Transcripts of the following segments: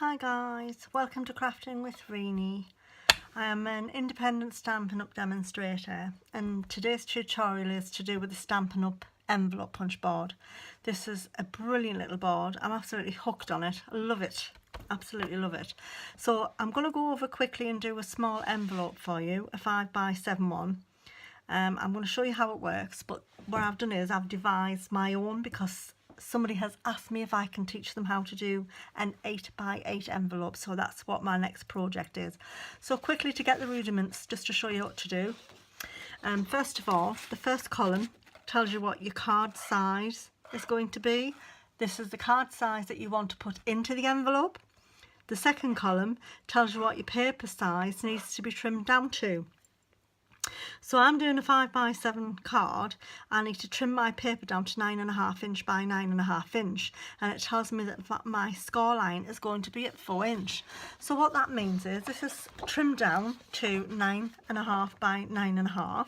Hi guys, welcome to Crafting with Rini. I am an independent Stampin' Up demonstrator and today's tutorial is to do with the Stampin' Up envelope punch board. This is a brilliant little board. I'm absolutely hooked on it. I love it. Absolutely love it. So I'm going to go over quickly and do a small envelope for you, a 5x7 one. I'm going to show you how it works, but what I've done is I've devised my own because somebody has asked me if I can teach them how to do an 8x8 envelope, so that's what my next project is. So quickly to get the rudiments, just to show you what to do. First of all, the first column tells you what your card size is going to be. This is the card size that you want to put into the envelope. The second column tells you what your paper size needs to be trimmed down to. So I'm doing a 5x7 card. I need to trim my paper down to 9.5 inch by 9.5 inch, and it tells me that my score line is going to be at 4 inch. So what that means is this is trimmed down to 9.5 by 9.5,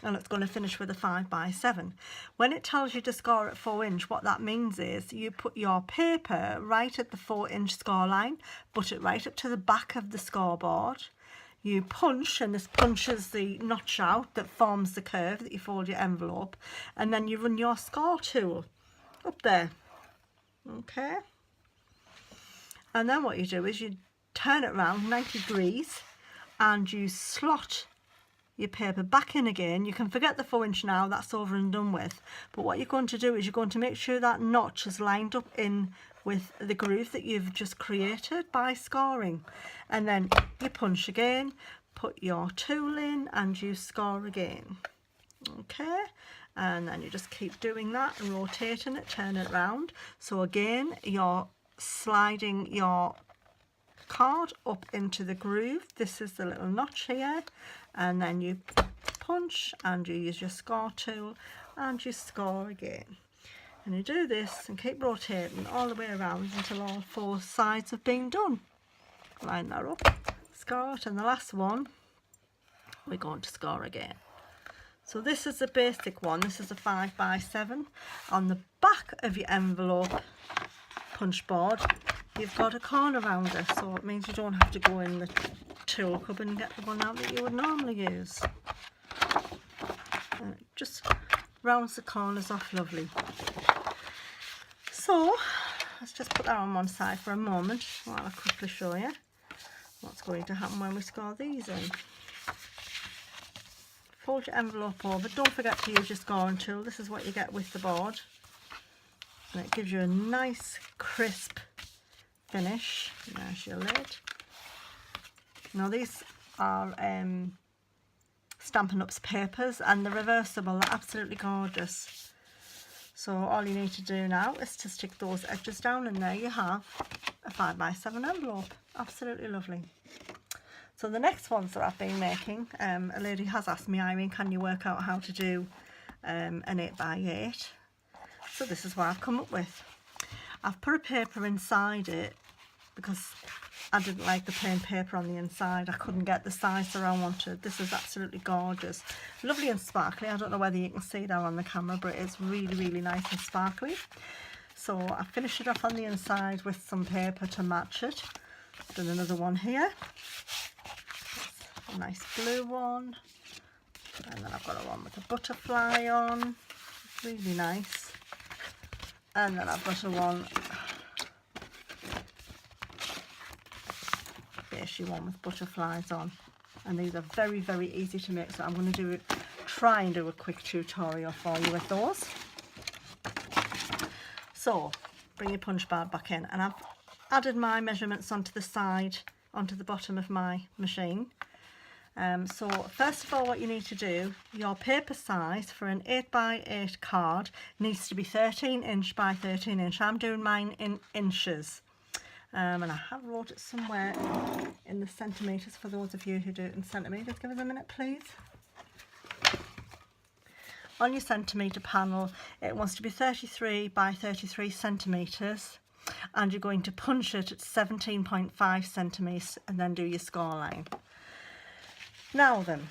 and it's going to finish with a 5x7. When it tells you to score at 4 inch, what that means is you put your paper right at the 4 inch score line, put it right up to the back of the scoreboard. You punch, and this punches the notch out that forms the curve that you fold your envelope, and then you run your score tool up there. Okay, and then what you do is you turn it around 90 degrees and you slot your paper back in again. You can forget the 4 inch now, that's over and done with, but what you're going to do is you're going to make sure that notch is lined up in with the groove that you've just created by scoring, and then you punch again, put your tool in, and you score again. Okay, and then you just keep doing that and rotating it, turn it around. So again, you're sliding your card up into the groove. This is the little notch here, and then you punch and you use your score tool and you score again. And you do this and keep rotating all the way around until all 4 sides have been done. Line that up, score it, and the last one we're going to score again. So this is the basic one. This is a 5x7. On the back of your envelope punch board, you've got a corner rounder, so it means you don't have to go in the tool cupboard and get the one out that you would normally use. And it just rounds the corners off lovely. So let's just put that on one side for a moment while I quickly show you what's going to happen when we score these in. Fold your envelope over. Don't forget to use your scoring tool. This is what you get with the board, and it gives you a nice crisp finish. There's your lid. Now these are Stampin' Up's papers, and they're reversible. They're absolutely gorgeous. So all you need to do now is to stick those edges down, and there you have a 5x7 envelope. Absolutely lovely. So the next ones that I've been making, a lady has asked me, Irene, can you work out how to do an 8x8? So this is what I've come up with. I've put a paper inside it because I didn't like the plain paper on the inside. I couldn't get the size that I wanted. This is absolutely gorgeous. Lovely and sparkly. I don't know whether you can see that on the camera, but it's really, really nice and sparkly. So I finished it off on the inside with some paper to match it. Done another one here. A nice blue one. And then I've got a one with a butterfly on. Really nice. And then I've got a one, one with butterflies on, and these are very, very easy to make, so I'm going to try and do a quick tutorial for you with those. So bring your punch board back in, and I've added my measurements onto the side, onto the bottom of my machine. So first of all, what you need to do, your paper size for an 8x8 card needs to be 13 inch by 13 inch. I'm doing mine in inches. And I have wrote it somewhere in the centimetres for those of you who do it in centimetres. Give us a minute, please. On your centimetre panel, it wants to be 33 by 33 centimetres, and you're going to punch it at 17.5 centimetres and then do your score line. Now then,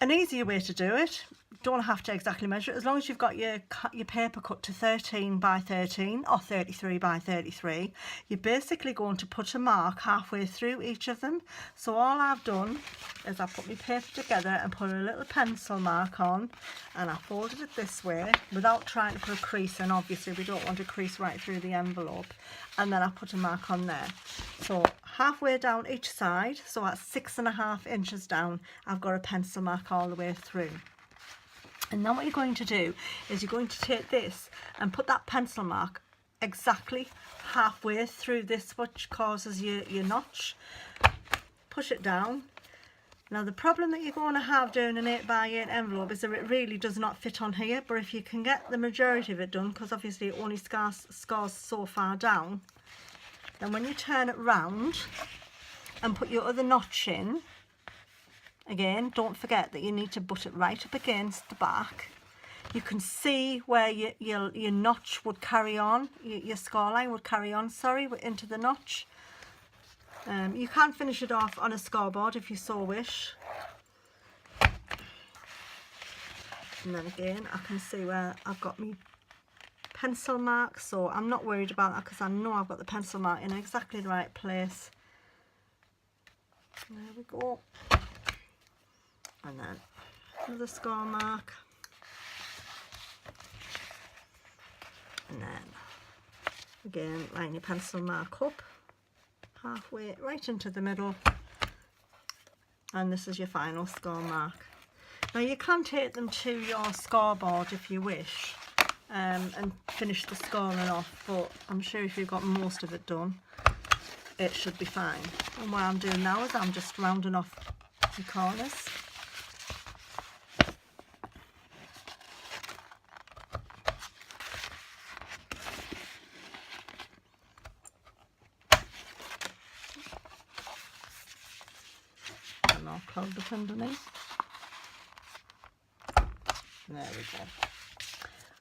an easier way to do it, don't have to exactly measure it. As long as you've got your paper cut to 13 by 13 or 33 by 33, you're basically going to put a mark halfway through each of them. So all I've done is I put my paper together and put a little pencil mark on, and I folded it this way without trying to put a crease in. Obviously we don't want a crease right through the envelope, and then I put a mark on there. So halfway down each side, so at 6.5 inches down, I've got a pencil mark all the way through. And then what you're going to do is you're going to take this and put that pencil mark exactly halfway through this, which causes your notch. Push it down. Now the problem that you're going to have doing an 8x8 envelope is that it really does not fit on here, but if you can get the majority of it done, because obviously it only scores so far down, then when you turn it round and put your other notch in, again, don't forget that you need to butt it right up against the back. You can see where your notch would carry on, your score line would carry on, sorry, into the notch. You can finish it off on a scoreboard if you so wish. And then again, I can see where I've got my pencil mark, so I'm not worried about that because I know I've got the pencil mark in exactly the right place. There we go. And then another score mark, and then again line your pencil mark up halfway right into the middle, and this is your final score mark. Now you can take them to your scoreboard if you wish, and finish the scoring off, but I'm sure if you've got most of it done it should be fine. And what I'm doing now is I'm just rounding off the corners. And I'll clog up underneath. There we go.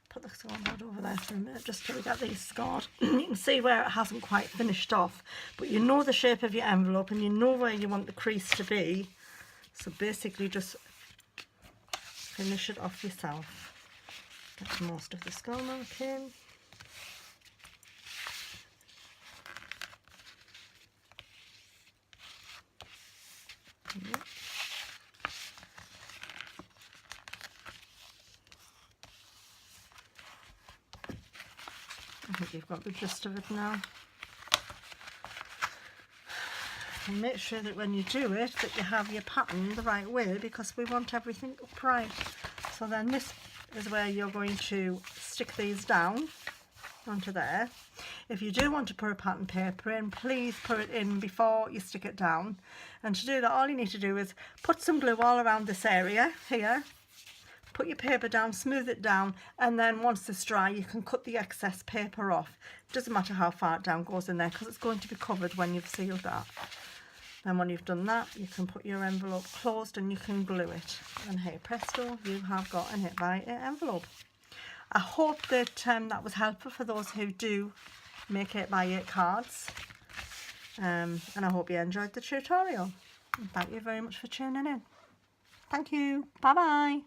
Put the scoreboard over there for a minute just till we get these scored. You can see where it hasn't quite finished off, but you know the shape of your envelope and you know where you want the crease to be, so basically just finish it off yourself. Get most of the score mark in. Yep. I think you've got the gist of it now. And make sure that when you do it that you have your pattern the right way, because we want everything upright. So then this is where you're going to stick these down onto there. If you do want to put a pattern paper in, please put it in before you stick it down. And to do that, all you need to do is put some glue all around this area here. Put your paper down, smooth it down, and then once it's dry you can cut the excess paper off. It doesn't matter how far it down goes in there because it's going to be covered when you've sealed that. Then when you've done that, you can put your envelope closed and you can glue it. And hey presto, you have got an 8x8 envelope. I hope that that was helpful for those who do make 8x8 cards. And I hope you enjoyed the tutorial. And thank you very much for tuning in. Thank you. Bye bye.